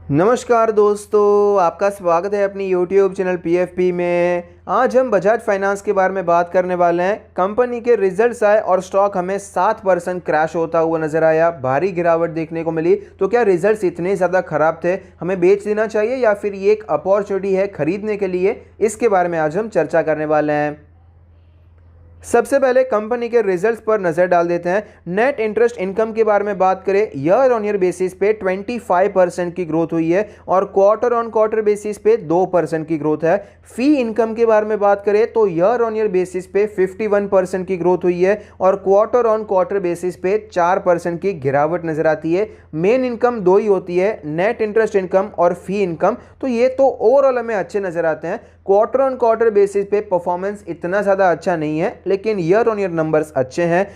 नमस्कार दोस्तों, आपका स्वागत है अपनी YouTube चैनल PFP में। आज हम बजाज फाइनेंस के बारे में बात करने वाले हैं। कंपनी के रिजल्ट्स आए और स्टॉक हमें 7% क्रैश होता हुआ नजर आया, भारी गिरावट देखने को मिली। तो क्या रिजल्ट्स इतने ज़्यादा खराब थे, हमें बेच देना चाहिए या फिर ये एक अपॉर्चुनिटी है खरीदने के लिए? इसके बारे में आज हम चर्चा करने वाले हैं। सबसे पहले कंपनी के रिजल्ट्स पर नजर डाल देते हैं। नेट इंटरेस्ट इनकम के बारे में बात करें, ईयर ऑन ईयर बेसिस पे 25% की ग्रोथ हुई है और क्वार्टर ऑन क्वार्टर बेसिस पे 2% की ग्रोथ है। फी इनकम के बारे में बात करें तो ईयर ऑन ईयर बेसिस पे 51% की ग्रोथ हुई है और क्वार्टर ऑन क्वार्टर बेसिस पे 4% की गिरावट नजर आती है। मेन इनकम दो ही होती है, नेट इंटरेस्ट इनकम और फी इनकम। तो ये तो ओवरऑल हमें अच्छे नजर आते हैं। क्वार्टर ऑन क्वार्टर बेसिस पे परफॉर्मेंस इतना ज़्यादा अच्छा नहीं है, लेकिन ईयर ऑन ईयर नंबर्स अच्छे हैं।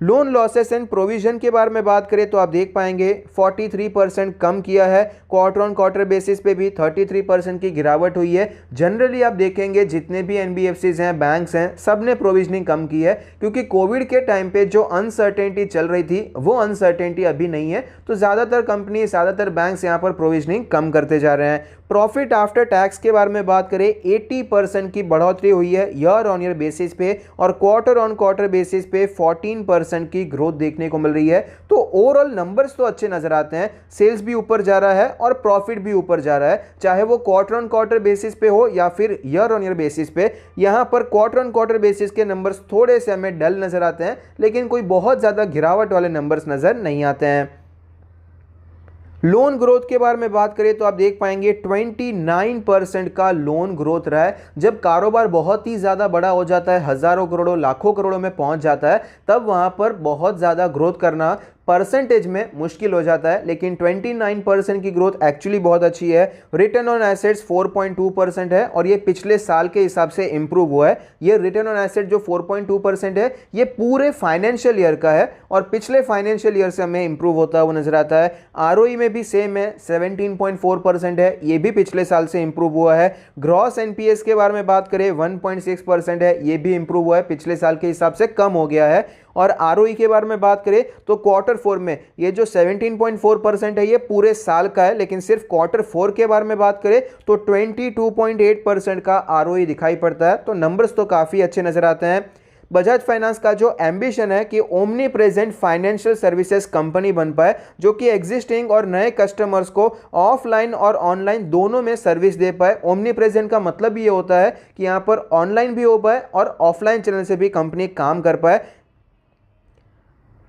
लोन लॉसेस एंड प्रोविजन के बारे में बात करें तो आप देख पाएंगे 43% कम किया है। क्वार्टर ऑन क्वार्टर बेसिस पे भी 33% की गिरावट हुई है। जनरली आप देखेंगे जितने भी एनबीएफसीज हैं, बैंक्स हैं, सब ने प्रोविजनिंग कम की है, क्योंकि कोविड के टाइम पे जो अनसर्टेनिटी चल रही थी वो अनसर्टेनिटी अभी नहीं है। तो ज़्यादातर कंपनी, ज़्यादातर बैंक्स यहाँ पर प्रोविजनिंग कम करते जा रहे हैं। प्रॉफिट आफ्टर टैक्स के बारे में बात करें, 80% की बढ़ोतरी हुई है ईयर ऑन ईयर बेसिस पे और क्वार्टर ऑन क्वार्टर बेसिस पे 14% की ग्रोथ देखने को मिल रही है। तो ओवरऑल नंबर्स तो अच्छे नजर आते हैं। सेल्स भी ऊपर जा रहा है और प्रॉफिट भी ऊपर जा रहा है, चाहे वो क्वार्टर ऑन क्वार्टर बेसिस पे हो या फिर ईयर ऑन ईयर बेसिस पे। यहां पर क्वार्टर ऑन क्वार्टर बेसिस के नंबर्स थोड़े से हमें डल नजर आते हैं, लेकिन कोई बहुत ज्यादा गिरावट वाले नंबर्स नजर नहीं आते हैं। लोन ग्रोथ के बारे में बात करें तो आप देख पाएंगे 29% का लोन ग्रोथ रहा है। जब कारोबार बहुत ही ज़्यादा बड़ा हो जाता है, हज़ारों करोड़ों लाखों करोड़ों में पहुंच जाता है, तब वहां पर बहुत ज़्यादा ग्रोथ करना परसेंटेज में मुश्किल हो जाता है। लेकिन 29% की ग्रोथ एक्चुअली बहुत अच्छी है। रिटर्न ऑन एसेट्स 4.2% है और ये पिछले साल के हिसाब से इंप्रूव हुआ है। ये रिटर्न ऑन एसेट जो 4.2% है, ये पूरे फाइनेंशियल ईयर का है और पिछले फाइनेंशियल ईयर से हमें इंप्रूव होता हुआ नजर आता है। आरओई में भी सेम है, 17.4% है, ये भी पिछले साल से इंप्रूव हुआ है। ग्रॉस एनपीएस के बारे में बात करें 1.6% है, ये भी इंप्रूव हुआ है, पिछले साल के हिसाब से कम हो गया है। और आरओई के बारे में बात करें तो क्वार्टर फोर में ये जो 17.4% है, ये पूरे साल का है, लेकिन सिर्फ क्वार्टर फोर के बारे में बात करें तो 22.8% का आरओई दिखाई पड़ता है। तो नंबर्स तो काफ़ी अच्छे नजर आते हैं। बजाज फाइनेंस का जो एम्बिशन है कि omni present financial services company बन पाए, जो कि एग्जिस्टिंग और नए कस्टमर्स को ऑफलाइन और ऑनलाइन दोनों में सर्विस दे पाए। ओमनी प्रेजेंट का मतलब ये होता है कि यहाँ पर ऑनलाइन भी हो पाए और ऑफलाइन चैनल से भी कंपनी काम कर पाए।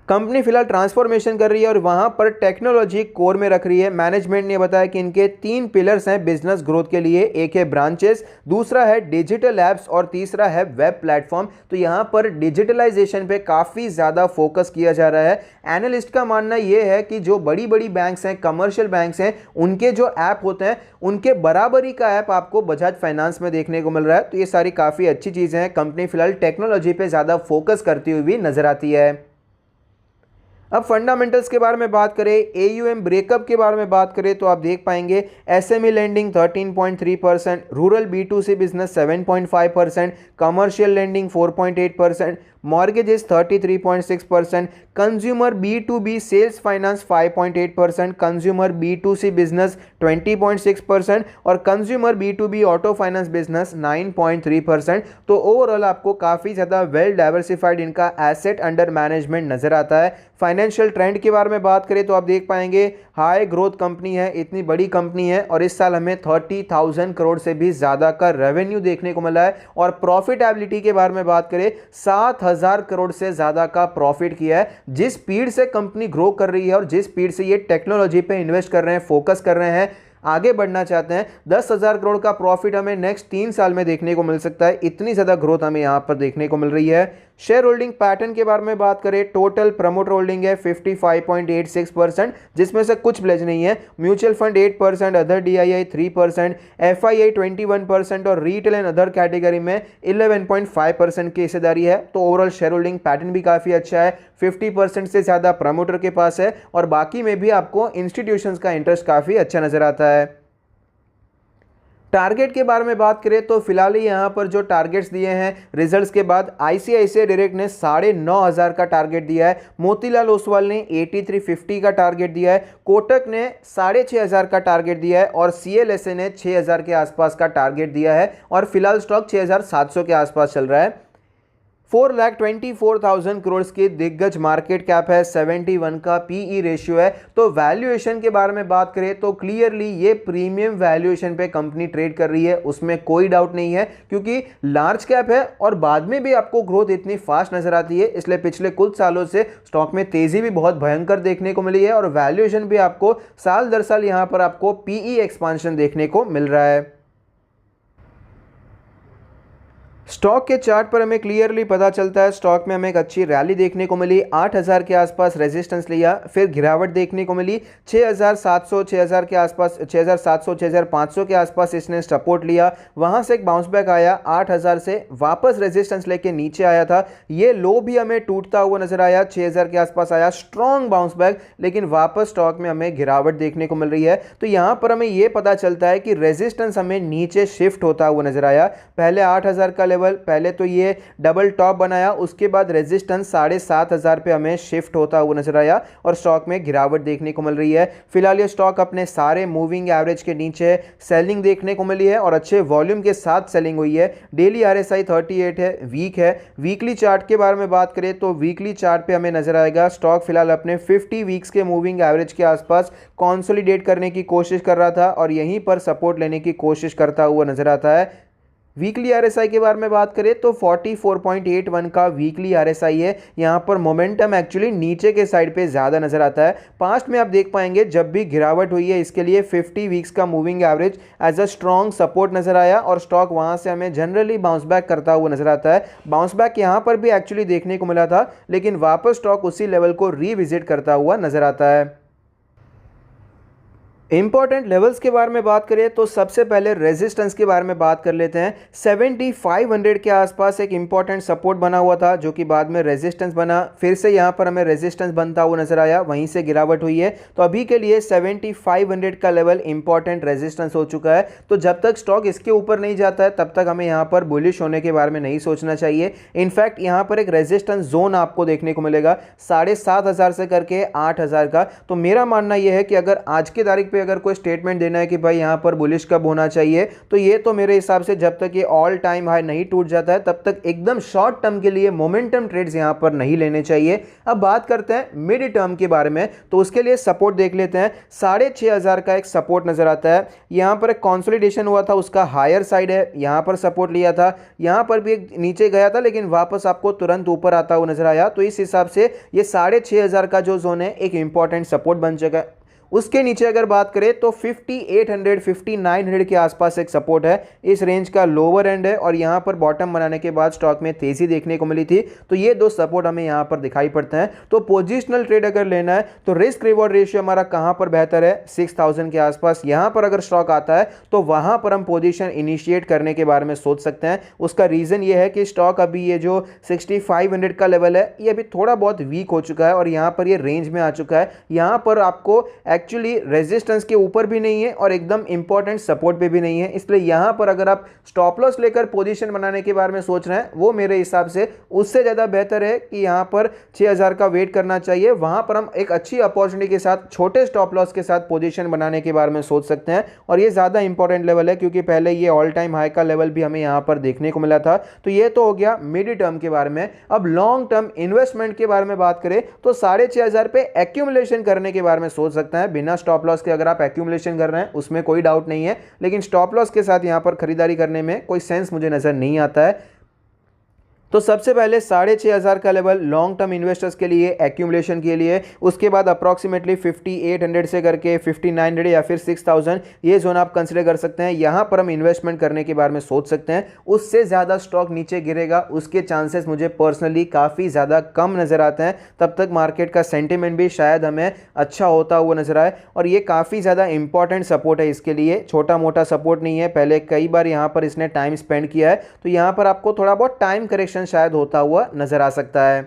कंपनी फिलहाल ट्रांसफॉर्मेशन कर रही है और वहां पर टेक्नोलॉजी कोर में रख रही है। मैनेजमेंट ने बताया कि इनके 3 पिलर्स हैं बिजनेस ग्रोथ के लिए। एक है ब्रांचेस, दूसरा है डिजिटल एप्स और तीसरा है वेब प्लेटफॉर्म। तो यहां पर डिजिटलाइजेशन पे काफ़ी ज़्यादा फोकस किया जा रहा है। एनालिस्ट का मानना यह है कि जो बड़ी बड़ी बैंक्स हैं, कमर्शियल बैंक्स हैं, उनके जो ऐप होते हैं उनके बराबरी का ऐप आपको बजाज फाइनेंस में देखने को मिल रहा है। तो ये सारी काफ़ी अच्छी चीज़ें हैं। कंपनी फिलहाल टेक्नोलॉजी पर ज़्यादा फोकस करती हुई भी नजर आती है। अब फंडामेंटल्स के बारे में बात करें, एयूएम ब्रेकअप के बारे में बात करें तो आप देख पाएंगे SME lending 13.3%, rural B2C business 7.5%, commercial lending 4.8%, mortgages 33.6%, consumer B2B sales finance 5.8%, consumer B2C business 20.6% और consumer B2B auto finance business 9.3%। तो ओवरऑल आपको काफ़ी ज़्यादा वेल डाइवर्सिफाइड इनका एसेट अंडर मैनेजमेंट नजर आता है। फाइनेंशियल ट्रेंड के बारे में बात करें तो आप देख पाएंगे हाई ग्रोथ कंपनी है, इतनी बड़ी कंपनी है और इस साल हमें 30,000 करोड़ से भी ज़्यादा का रेवेन्यू देखने को मिला है। और प्रॉफिटेबिलिटी के बारे में बात करें, 7,000 करोड़ से ज़्यादा का प्रॉफिट किया है। जिस स्पीड से कंपनी ग्रो कर रही है और जिस स्पीड से ये टेक्नोलॉजी पे इन्वेस्ट कर रहे हैं, फोकस कर रहे हैं, आगे बढ़ना चाहते हैं, 10,000 करोड़ का प्रॉफिट हमें नेक्स्ट 3 साल में देखने को मिल सकता है। इतनी ज़्यादा ग्रोथ हमें यहाँ पर देखने को मिल रही है। शेयर होल्डिंग पैटर्न के बारे में बात करें, टोटल प्रमोटर होल्डिंग है 55.86%, जिसमें से कुछ प्लेज नहीं है। Mutual fund 8%, other DII 3%, FII 21% और रिटेल एंड अदर कैटेगरी में 11.5% की हिस्सेदारी है। तो ओवरऑल शेयर होल्डिंग पैटर्न भी काफ़ी अच्छा है। 50% से ज़्यादा प्रमोटर के पास है और बाकी में भी आपको इंस्टीट्यूशंस का इंटरेस्ट काफ़ी अच्छा नजर आता है। टारगेट के बारे में बात करें तो फिलहाल यहाँ पर जो टारगेट्स दिए हैं रिजल्ट्स के बाद आईसीआईसीआई डायरेक्ट ने 9,500 का टारगेट दिया है, मोतीलाल ओसवाल ने 8350 का टारगेट दिया है, कोटक ने 6,500 का टारगेट दिया है और सीएलएसए ने 6,000 के आसपास का टारगेट दिया है और फिलहाल स्टॉक 6,700 के आसपास चल रहा है। 4,24,000 करोड़ की दिग्गज मार्केट कैप है, 71 का पीई रेशियो है। तो वैल्यूएशन के बारे में बात करें तो क्लियरली ये प्रीमियम वैल्यूएशन पे कंपनी ट्रेड कर रही है, उसमें कोई डाउट नहीं है, क्योंकि लार्ज कैप है और बाद में भी आपको ग्रोथ इतनी फास्ट नजर आती है। इसलिए पिछले कुछ सालों से स्टॉक में तेजी भी बहुत भयंकर देखने को मिली है और वैल्यूएशन भी आपको साल दर साल यहां पर आपको पीई एक्सपांशन देखने को मिल रहा है। स्टॉक के चार्ट पर हमें क्लियरली पता चलता है स्टॉक में हमें एक अच्छी रैली देखने को मिली, 8,000 के आसपास रेजिस्टेंस लिया, फिर गिरावट देखने को मिली, 6,700 6,000 के आसपास 6,700 6,500 के आसपास इसने सपोर्ट लिया, वहां से एक बाउंस बैक आया, 8,000 से वापस रेजिस्टेंस लेके नीचे आया था, ये लो भी हमें टूटता हुआ नजर आया, 6,000 के आसपास आया, स्ट्रॉन्ग बाउंस बैक, लेकिन वापस स्टॉक में हमें गिरावट देखने को मिल रही है। तो यहां पर हमें यह पता चलता है कि रेजिस्टेंस हमें नीचे शिफ्ट होता हुआ नजर आया। पहले 8,000 का लेवल, पहले तो ये डबल टॉप बनाया, उसके बाद रेजिस्टेंस 7,500 पे हमें शिफ्ट होता हुआ नजर आया और स्टॉक में गिरावट देखने को मिल रही है। फिलहाल ये स्टॉक अपने सारे मूविंग एवरेज के नीचे, सेलिंग देखने को मिली है और अच्छे वॉल्यूम के साथ सेलिंग हुई है। डेली आरएसआई 38 है, वीक है। वीकली चार्ट के बारे में बात करें तो वीकली चार्ट पे हमें नजर आएगा स्टॉक फिलहाल अपने 50 वीक्स के मूविंग एवरेज के आसपास कॉन्सोलिडेट करने की कोशिश कर रहा था और यहीं पर सपोर्ट लेने की कोशिश करता हुआ नजर आता है। वीकली आरएसआई के बारे में बात करें तो 44.81 का वीकली आरएसआई है। यहां पर मोमेंटम एक्चुअली नीचे के साइड पे ज़्यादा नजर आता है। पास्ट में आप देख पाएंगे जब भी गिरावट हुई है इसके लिए 50 वीक्स का moving average as a strong support नजर आया और स्टॉक वहां से हमें जनरली बाउंस बैक करता हुआ नजर आता है। बाउंस बैक यहां पर भी एक्चुअली देखने को मिला था, लेकिन वापस स्टॉक उसी लेवल को रीविजिट करता हुआ नजर आता है। इंपॉर्टेंट लेवल्स के बारे में बात करें तो सबसे पहले रेजिस्टेंस के बारे में बात कर लेते हैं। 7,500 के आसपास एक इंपॉर्टेंट सपोर्ट बना हुआ था जो कि बाद में रेजिस्टेंस बना, फिर से यहां पर हमें रेजिस्टेंस बनता हुआ नजर आया, वहीं से गिरावट हुई है। तो अभी के लिए 7,500 का लेवल इंपॉर्टेंट रेजिस्टेंस हो चुका है। तो जब तक स्टॉक इसके ऊपर नहीं जाता है तब तक हमें यहां पर बुलिश होने के बारे में नहीं सोचना चाहिए। इनफैक्ट यहां पर एक रेजिस्टेंस जोन आपको देखने को मिलेगा 7,500 से करके 8,000 का। तो मेरा मानना यह है कि अगर आज की तारीख पे अगर कोई स्टेटमेंट देना है कि भाई यहां पर बुलिश कब होना चाहिए, तो ये तो मेरे हिसाब से जब तक ये ऑल टाइम हाई नहीं टूट जाता है तब तक एकदम शॉर्ट टर्म के लिए मोमेंटम ट्रेड्स यहां पर नहीं लेने चाहिए। अब बात करते हैं मिड टर्म के बारे में, तो उसके लिए सपोर्ट देख लेते हैं। 6,500 का एक सपोर्ट नजर आता है। यहां पर एक कंसोलिडेशन हुआ था, उसका हायर साइड है, यहां पर सपोर्ट लिया था, यहां पर भी एक नीचे गया था लेकिन वापस आपको तुरंत ऊपर आता हुआ नजर आया। तो इस हिसाब से ये 6,500 का जो जोन है एक इंपॉर्टेंट सपोर्ट बन चुका है। उसके नीचे अगर बात करें तो 5,800 5,900 के आसपास एक सपोर्ट है, इस रेंज का लोअर एंड है और यहां पर बॉटम बनाने के बाद स्टॉक में तेजी देखने को मिली थी। तो ये दो सपोर्ट हमें यहां पर दिखाई पड़ते हैं। तो पोजिशनल ट्रेड अगर लेना है तो रिस्क रिवॉर्ड रेशियो हमारा कहां पर बेहतर है, 6,000 के आसपास। यहां पर अगर स्टॉक आता है तो वहां पर हम पोजीशन इनिशिएट करने के बारे में सोच सकते हैं। उसका रीजन ये है कि स्टॉक अभी ये जो 6,500 का लेवल है ये अभी थोड़ा बहुत वीक हो चुका है और यहां पर ये रेंज में आ चुका है। यहां पर आपको एक्चुअली रेजिस्टेंस के ऊपर भी नहीं है और एकदम इंपॉर्टेंट सपोर्ट पे भी नहीं है। इसलिए यहां पर अगर आप स्टॉप लॉस लेकर पोजीशन बनाने के बारे में सोच रहे हैं, वो मेरे हिसाब से उससे ज्यादा बेहतर है कि यहां पर 6,000 का वेट करना चाहिए। वहां पर हम एक अच्छी अपॉर्चुनिटी के साथ छोटे स्टॉप लॉस के साथ पोजीशन बनाने के बारे में सोच सकते हैं और ये ज्यादा इंपॉर्टेंट लेवल है क्योंकि पहले ये ऑल टाइम हाई का लेवल भी हमें यहां पर देखने को मिला था। तो ये तो हो गया मिड टर्म के बारे में। अब लॉन्ग टर्म इन्वेस्टमेंट के बारे में बात करें तो 6,500 पे एक्यूमुलेशन करने के बारे में सोच सकते हैं। बिना स्टॉप लॉस के अगर आप एक्यूमुलेशन कर रहे हैं उसमें कोई डाउट नहीं है, लेकिन स्टॉप लॉस के साथ यहां पर खरीदारी करने में कोई सेंस मुझे नजर नहीं आता है। तो सबसे पहले 6,500 का लेवल लॉन्ग टर्म इन्वेस्टर्स के लिए एक्यूमुलेशन के लिए, उसके बाद अप्रॉक्सीमेटली 5,800 से करके 5,900 या फिर 6,000 ये जोन आप कंसिडर कर सकते हैं। यहां पर हम इन्वेस्टमेंट करने के बारे में सोच सकते हैं। उससे ज़्यादा स्टॉक नीचे गिरेगा उसके चांसेस मुझे पर्सनली काफ़ी ज़्यादा कम नज़र आते हैं। तब तक मार्केट का सेंटिमेंट भी शायद हमें अच्छा होता हुआ नजर आए और ये काफ़ी ज़्यादा इंपॉर्टेंट सपोर्ट है इसके लिए, छोटा मोटा सपोर्ट नहीं है। पहले कई बार यहाँ पर इसने टाइम स्पेंड किया है, तो यहाँ पर आपको थोड़ा बहुत टाइम करेक्शन शायद होता हुआ नजर आ सकता है।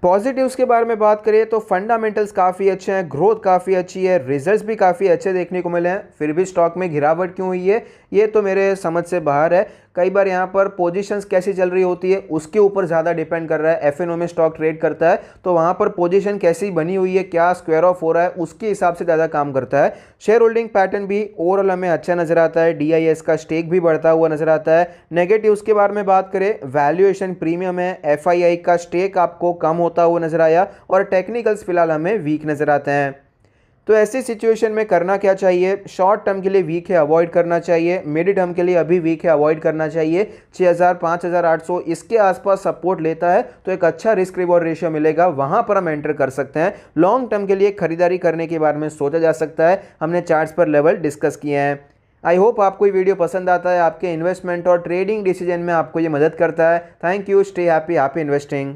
पॉजिटिव्स के बारे में बात करें तो फंडामेंटल्स काफ़ी अच्छे हैं, ग्रोथ काफ़ी अच्छी है, रिजल्ट्स भी काफ़ी अच्छे देखने को मिले हैं। फिर भी स्टॉक में गिरावट क्यों हुई है ये तो मेरे समझ से बाहर है। कई बार यहाँ पर पोजीशंस कैसी चल रही होती है उसके ऊपर ज़्यादा डिपेंड कर रहा है। एफएनओ में स्टॉक ट्रेड करता है तो वहाँ पर पोजीशन कैसी बनी हुई है, क्या स्क्वायर ऑफ हो रहा है, उसके हिसाब से ज़्यादा काम करता है। शेयर होल्डिंग पैटर्न भी ओवरऑल हमें अच्छा नजर आता है। डीआईएस का स्टेक भी बढ़ता हुआ नजर आता है। नेगेटिव्स के बारे में बात करें, वैल्यूएशन प्रीमियम है, एफआईआई का स्टेक आपको कम होता हुआ नजर आया और टेक्निकल्स फिलहाल हमें वीक नजर आते हैं। तो ऐसी सिचुएशन में करना क्या चाहिए? शॉर्ट टर्म के लिए वीक है, अवॉइड करना चाहिए। मिड टर्म के लिए अभी वीक है, अवॉइड करना चाहिए। 6000 5800 इसके आसपास सपोर्ट लेता है तो एक अच्छा रिस्क रिवॉर्ड रेशियो मिलेगा, वहां पर हम एंटर कर सकते हैं। लॉन्ग टर्म के लिए खरीदारी करने के बारे में सोचा जा सकता है। हमने चार्ट्स पर लेवल डिस्कस किए हैं। आई होप आपको ये वीडियो पसंद आता है, आपके इन्वेस्टमेंट और ट्रेडिंग डिसीजन में आपको ये मदद करता है। Thank you, stay happy, happy investing.